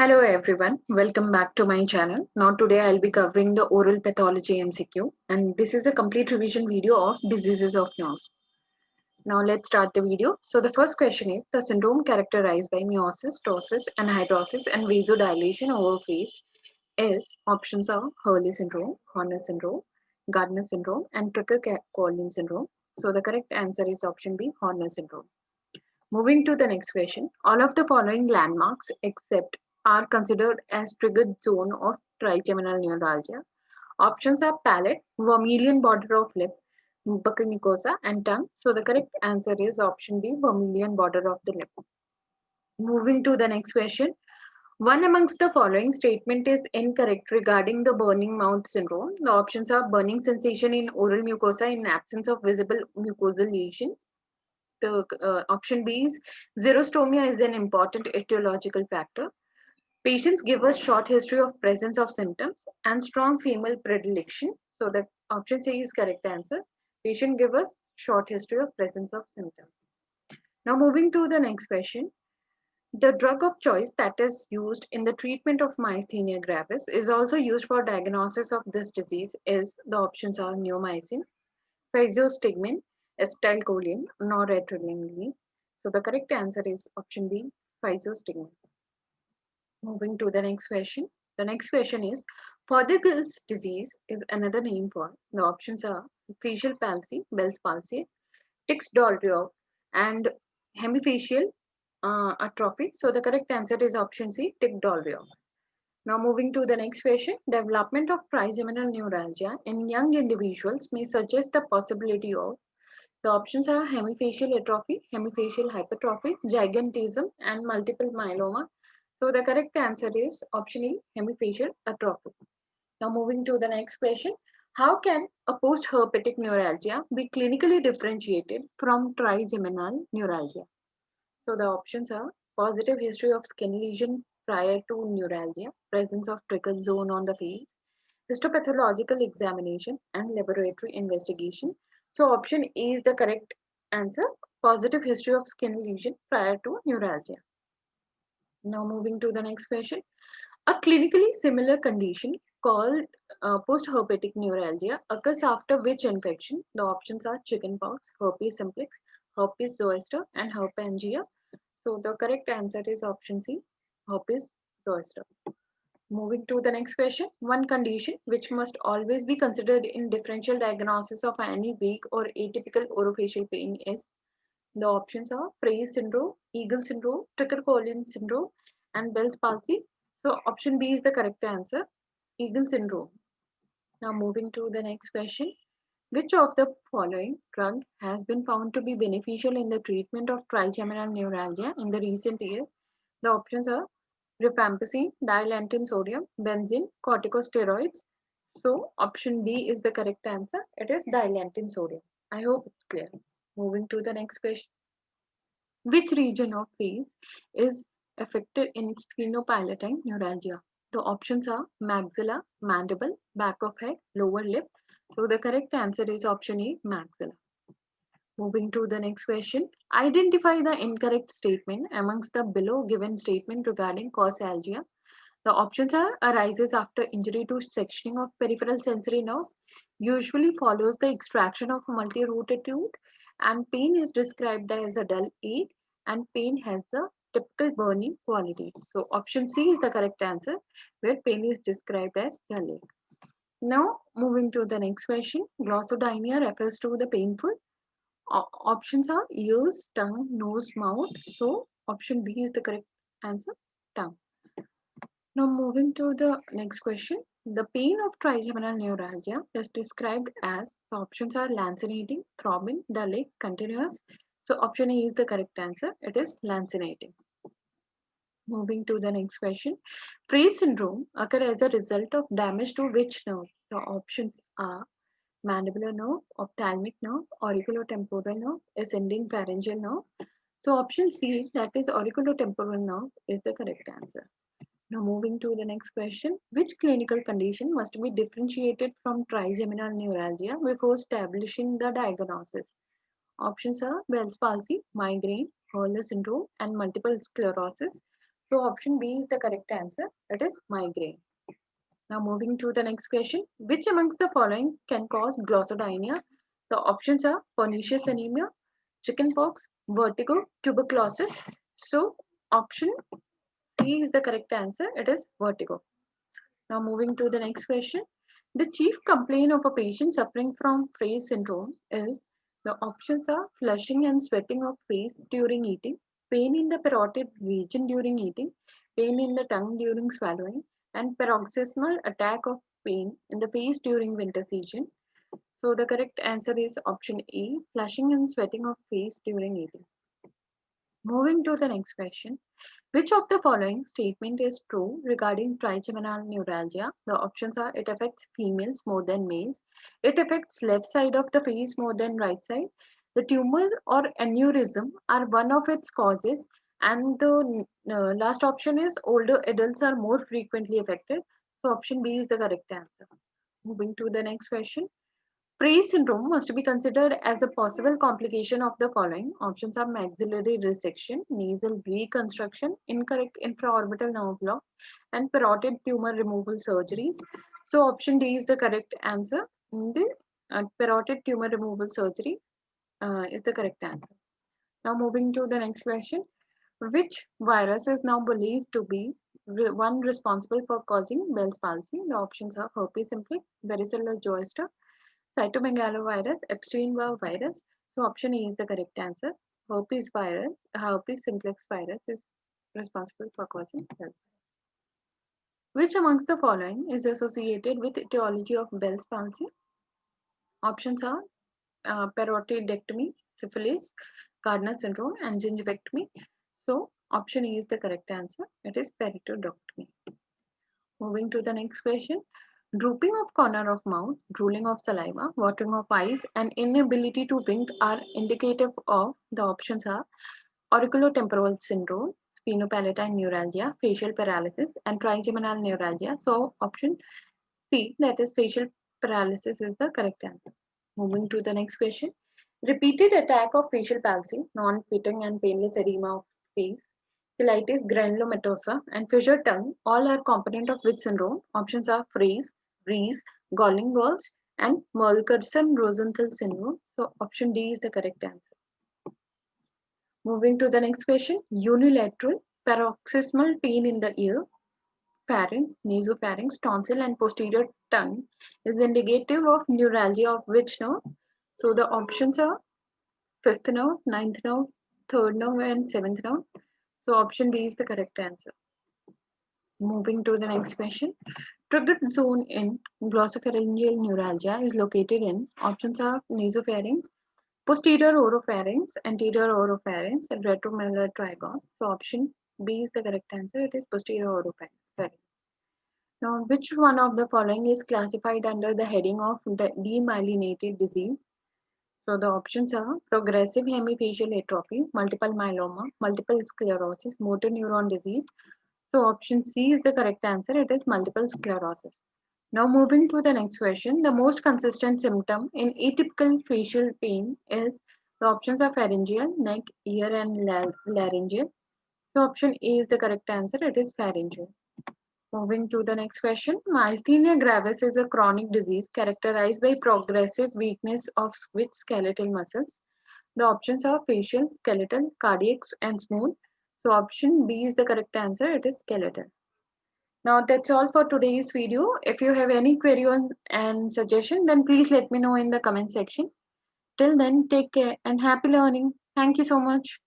Hello everyone, welcome back to my channel. Now today I'll be covering the oral pathology MCQ and this is a complete revision video of diseases of nerves. Now let's start the video. So the first question is the syndrome characterized by meiosis, ptosis and hydrosis and vasodilation over phase is options are Hurley syndrome, Horner syndrome, Gardner syndrome and Tucker-Collins syndrome. So the correct answer is option B, Horner syndrome. Moving to the next question, all of the following landmarks except are considered as triggered zone of trigeminal neuralgia. Options are palate, vermilion border of lip, buccal mucosa, and tongue. So the correct answer is option B, vermilion border of the lip. Moving to the next question, one amongst the following statement is incorrect regarding the burning mouth syndrome. The options are burning sensation in oral mucosa in absence of visible mucosal lesions. The option B is xerostomia is an important etiological factor. Patients give us short history of presence of symptoms and strong female predilection. So that option C is correct answer. Patient give us short history of presence of symptoms. Now moving to the next question. The drug of choice that is used in the treatment of myasthenia gravis is also used for diagnosis of this disease is the options are neomycin, physostigmine, acetylcholine, noradrenaline. So the correct answer is option B, physostigmine. Moving to the next question. The next question is Fothergill's disease is another name for the options are facial palsy, Bell's palsy, Tix-Dalrymple, and hemifacial atrophy. So the correct answer is option C, Tix-Dalrymple. Now moving to the next question, development of trigeminal neuralgia in young individuals may suggest the possibility of the options are hemifacial atrophy, hemifacial hypertrophy, gigantism, and multiple myeloma. So the correct answer is option E, hemifacial atrophy. Now moving to the next question. How can a post-herpetic neuralgia be clinically differentiated from trigeminal neuralgia? So the options are positive history of skin lesion prior to neuralgia, presence of trickle zone on the face, histopathological examination, and laboratory investigation. So option A is the correct answer, positive history of skin lesion prior to neuralgia. Now moving to the next question. A clinically similar condition called post-herpetic neuralgia occurs after which infection? The options are chickenpox, herpes simplex, herpes zoster, and herpangea. So the correct answer is option C, herpes zoster. Moving to the next question, one condition which must always be considered in differential diagnosis of any weak or atypical orofacial pain is the options are Frei's syndrome, Eagle syndrome, Tucker-Collins syndrome, and Bell's palsy. So option B is the correct answer, Eagle syndrome. Now moving to the next question. Which of the following drug has been found to be beneficial in the treatment of trigeminal neuralgia in the recent year? The options are rifampicin, dilantin sodium, benzene, corticosteroids. So option B is the correct answer. It is dilantin sodium. I hope it's clear. Moving to the next question. Which region of face is affected in sphenopalatine neuralgia? The options are maxilla, mandible, back of head, lower lip. So the correct answer is option A, maxilla. Moving to the next question. Identify the incorrect statement amongst the below given statement regarding causalgia. The options are arises after injury to sectioning of peripheral sensory nerve, usually follows the extraction of a multi-rooted tooth, and pain is described as a dull ache, and pain has a typical burning quality. So option C is the correct answer, where pain is described as dull ache. Now moving to the next question. Glossodynia refers to the painful. Options are ears, tongue, nose, mouth. So option B is the correct answer, tongue. Now moving to the next question. The pain of trigeminal neuralgia is described as the options are lancinating, throbbing, dulling, continuous. So option A is the correct answer. It is lancinating. Moving to the next question. Frei's syndrome occur as a result of damage to which nerve? The options are mandibular nerve, ophthalmic nerve, auriculotemporal nerve, ascending pharyngeal nerve. So option C, that is auriculotemporal nerve, is the correct answer. Now moving to the next question. Which clinical condition must be differentiated from trigeminal neuralgia before establishing the diagnosis? Options are Bell's palsy, migraine, Hurler syndrome, and multiple sclerosis. So option B is the correct answer. It is migraine. Now moving to the next question. Which amongst the following can cause glossodynia? The options are pernicious anemia, chickenpox, vertigo, tuberculosis. So option C is the correct answer. It is vertigo. Now moving to the next question. The chief complaint of a patient suffering from Frei's syndrome is the options are flushing and sweating of face during eating, pain in the parotid region during eating, pain in the tongue during swallowing, and paroxysmal attack of pain in the face during winter season. So the correct answer is option A, flushing and sweating of face during eating. Moving to the next question. Which of the following statement is true regarding trigeminal neuralgia? The options are it affects females more than males, it affects left side of the face more than right side, the tumor or aneurysm are one of its causes, and the last option is older adults are more frequently affected. So option B is the correct answer. Moving to the next question. Frey syndrome must be considered as a possible complication of the following. Options are maxillary resection, nasal reconstruction, incorrect infraorbital nerve block, and parotid tumor removal surgeries. So option D is the correct answer. The parotid tumor removal surgery is the correct answer. Now moving to the next question. Which virus is now believed to be one responsible for causing Bell's palsy? The options are herpes simplex, varicella zoster, cytomegalovirus, Epstein-Barr virus. So option A is the correct answer. Herpes simplex virus is responsible for causing Bell's. Which amongst the following is associated with etiology of Bell's palsy? Options are parotidectomy, syphilis, Gardner syndrome, and gingivectomy. So option E is the correct answer. It is peritodectomy. Moving to the next question. Drooping of corner of mouth, drooling of saliva, watering of eyes, and inability to wink are indicative of the options are auriculotemporal syndrome, sphenopalatine neuralgia, facial paralysis, and trigeminal neuralgia. So option C, that is facial paralysis, is the correct answer. Moving to the next question. Repeated attack of facial palsy, non-pitting and painless edema of face, cheilitis granulomatosa, and fissure tongue all are component of which syndrome? Options are Frei's, Rees, Golling-Walls, and Merkelson-Rosenthal syndrome. So option D is the correct answer. Moving to the next question. Unilateral paroxysmal pain in the ear, pharynx, nasopharynx, tonsil, and posterior tongue is indicative of neuralgia of which nerve? So the options are fifth nerve, ninth nerve, third nerve, and seventh nerve. So option B is the correct answer. Moving to the next question. Triggered zone in glossopharyngeal neuralgia is located in options are nasopharynx, posterior oropharynx, anterior oropharynx, and retromalar trigon. So option B is the correct answer. It is posterior oropharynx. Now, which one of the following is classified under the heading of demyelinated disease? So the options are progressive hemifacial atrophy, multiple myeloma, multiple sclerosis, motor neuron disease. So option C is the correct answer. It is multiple sclerosis. Now moving to the next question. The most consistent symptom in atypical facial pain is the options are pharyngeal, neck, ear, and laryngeal. So option A is the correct answer. It is pharyngeal. Moving to the next question. Myasthenia gravis is a chronic disease characterized by progressive weakness of which skeletal muscles? The options are facial, skeletal, cardiac, and smooth. So option B is the correct answer. It is skeletal. Now that's all for today's video. If you have any query and suggestion, then please let me know in the comment section. Till then, take care and happy learning. Thank you so much.